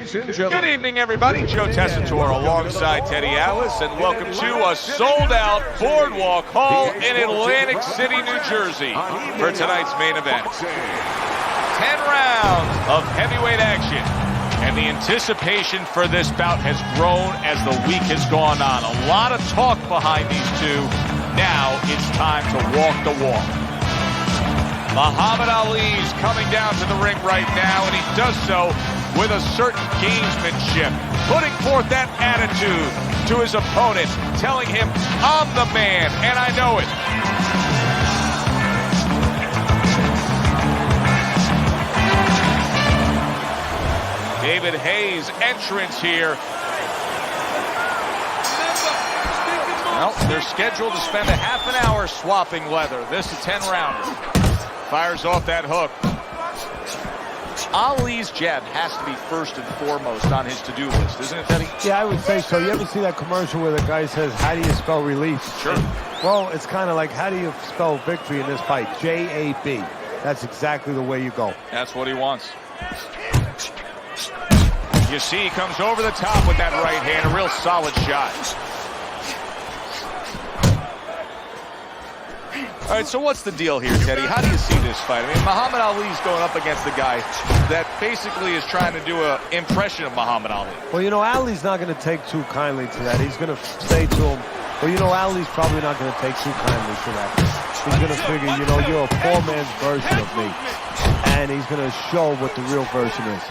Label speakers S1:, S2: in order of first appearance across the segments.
S1: ladies and gentlemen.
S2: Good evening, everybody. Joe Tessitore alongside Teddy Atlas, and welcome to a sold-out Boardwalk Hall in Atlantic City, New Jersey for tonight's main event. 10 rounds of heavyweight action, and the anticipation for this bout has grown as the week has gone on. A lot of talk behind these two. Now it's time to walk the walk. Muhammad Ali's coming down to the ring right now, and he does so with a certain gamesmanship, putting forth that attitude to his opponent, telling him, I'm the man, and I know it. David Haye's entrance here. Well, they're scheduled to spend a half an hour swapping leather. This is a 10-rounder. Fires off that hook. Ali's jab has to be first and foremost on his to-do list, isn't it, Teddy?
S3: Yeah, I would say so. You ever see that commercial where the guy says, how do you spell relief?
S2: Sure. Well,
S3: it's kind of like, how do you spell victory in this fight? J-A-B. That's exactly the way you go.
S2: That's what he wants. You see, he comes over the top with that right hand, a real solid shot. All right, so what's the deal here, Teddy? How do you see this fight? I mean, Muhammad Ali's going up against the guy that basically is trying to do an impression of Muhammad Ali.
S3: Well, you know, Ali's not going to take too kindly to that. He's going to say to him, well, you know, Ali's probably not going to take too kindly to that. He's going to figure, you know, you're a poor man's version of me. And he's going to show what the real version is.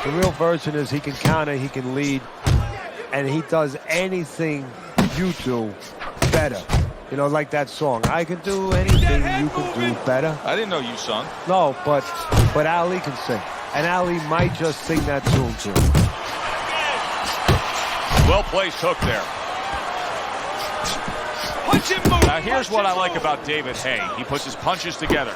S3: The real version is he can counter, he can lead, and he does anything you do better. You know, like that song, I can do anything you can do better.
S2: I didn't know you sung.
S3: No, but Ali can sing. And Ali might just sing that tune too.
S2: Well-placed hook there. Now here's what I like about David Haye. He puts his punches together.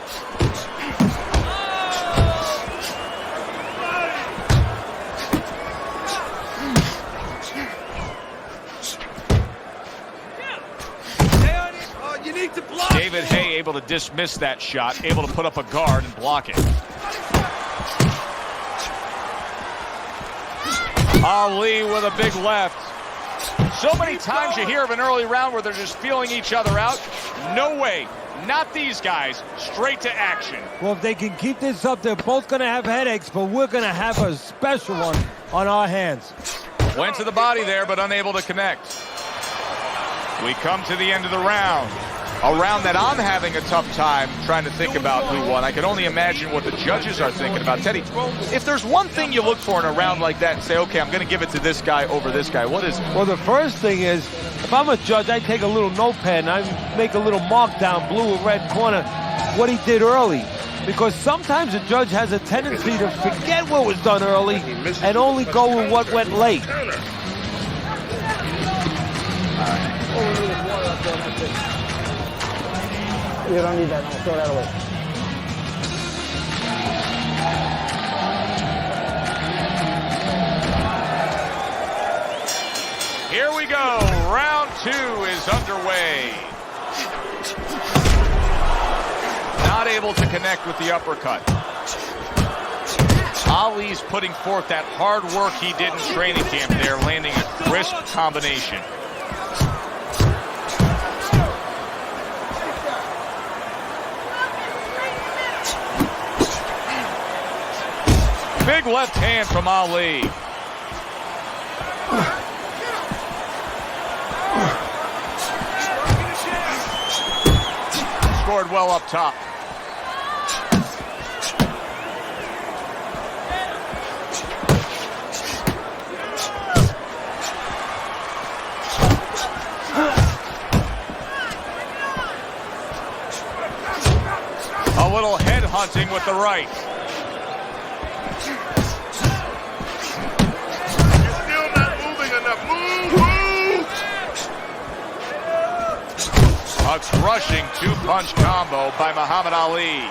S2: David Haye able to dismiss that shot, able to put up a guard and block it. Ali with a big left. So many times you hear of an early round where they're just feeling each other out. No way. Not these guys. Straight to action.
S3: Well, if they can keep this up, they're both going to have headaches, but we're going to have a special one on our hands.
S2: Went to the body there, but unable to connect. We come to the end of the round. A round that I'm having a tough time trying to think about who won. I can only imagine what the judges are thinking about. Teddy, if there's one thing you look for in a round like that and say, okay, I'm going to give it to this guy over this guy, what is it?
S3: Well, the first thing is, if I'm a judge, I take a little notepad and I make a little mark down blue or red corner what he did early. Because sometimes a judge has a tendency to forget what was done early and only go with what went late.
S4: You don't need that. No, throw that away.
S2: Here we go. Round 2 is underway. Not able to connect with the uppercut. Ali's putting forth that hard work he did in training camp there, landing a crisp combination. Big left hand from Ali. Scored well up top. A little head hunting with the right. A crushing two-punch combo by Muhammad Ali.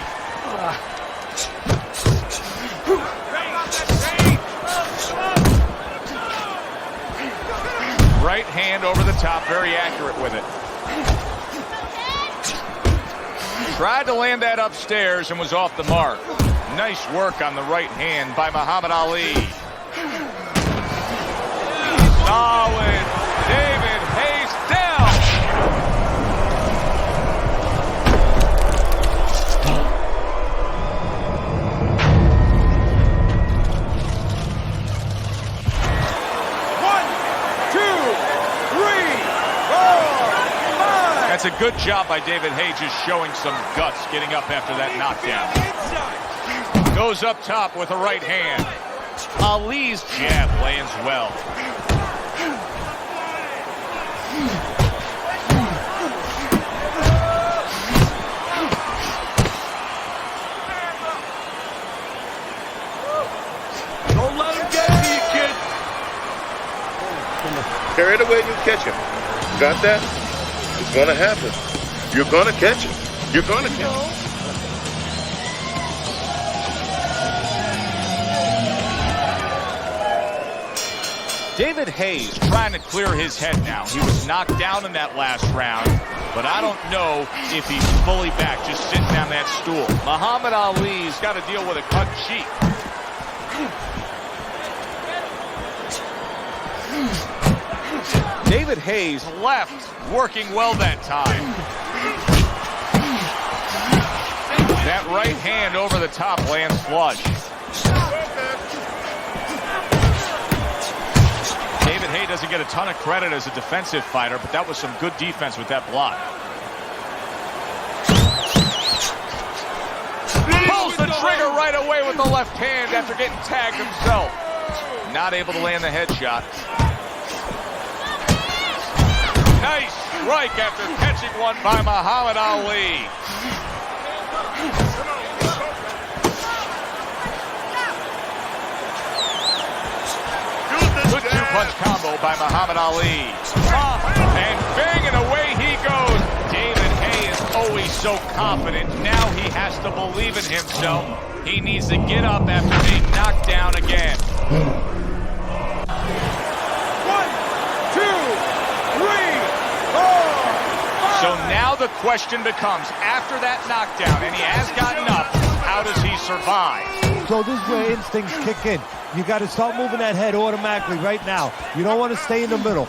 S2: Right hand over the top, very accurate with it. Tried to land that upstairs and was off the mark. Nice work on the right hand by Muhammad Ali. Solid. David Haye's down. That's a good job by David Haye, just showing some guts, getting up after that knockdown. Goes up top with a right hand. Ali's jab lands well.
S1: Don't let him get to you, kid.
S5: Carry it away and you catch him. Got that? It's gonna happen. You're gonna catch it. You're gonna catch it.
S2: David Haye's trying to clear his head now. He was knocked down in that last round, but I don't know if he's fully back, just sitting on that stool. Muhammad Ali's got to deal with a cut cheek. David Haye's left working well that time. That right hand over the top lands flush. David Haye doesn't get a ton of credit as a defensive fighter, but that was some good defense with that block. Pulls the trigger right away with the left hand after getting tagged himself. Not able to land the headshot. Nice strike after catching one by Muhammad Ali. Good two-punch combo by Muhammad Ali. And banging away he goes. David Haye is always so confident. Now he has to believe in himself. He needs to get up after being knocked down again.
S1: 1, 2, 3, 4, 5.
S2: So now the question becomes, after that knockdown, and he has gotten up, how does he survive?
S3: So this is where instincts kick in. You got to start moving that head automatically right now. You don't want to stay in the middle.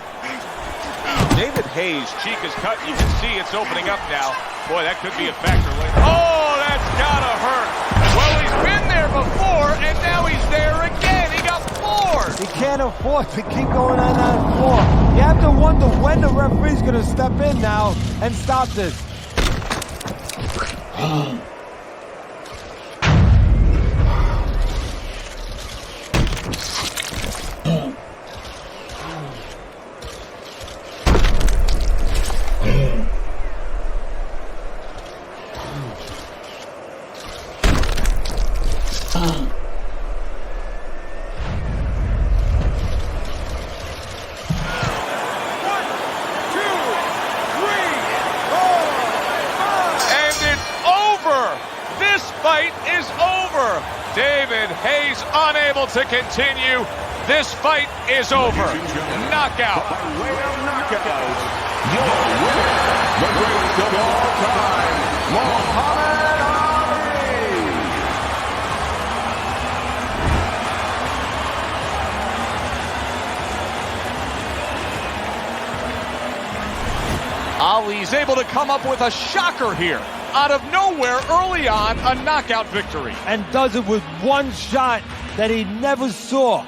S2: David Haye's cheek is cut. You can see it's opening up now. Boy, that could be a factor later. Oh, that's gotta hurt. Well, he's been there before, and now he's there again. He got floored.
S3: He can't afford to keep going on that floor. You have to wonder when the referee's going to step in now and stop this.
S2: David Haye's unable to continue. This fight is over. Knockout.
S1: By way of knockout, your winner, the greatest of all time, Muhammad Ali.
S2: Ali's able to come up with a shocker here. Out of nowhere, early on, a knockout victory.
S3: And does it with one shot that he never saw.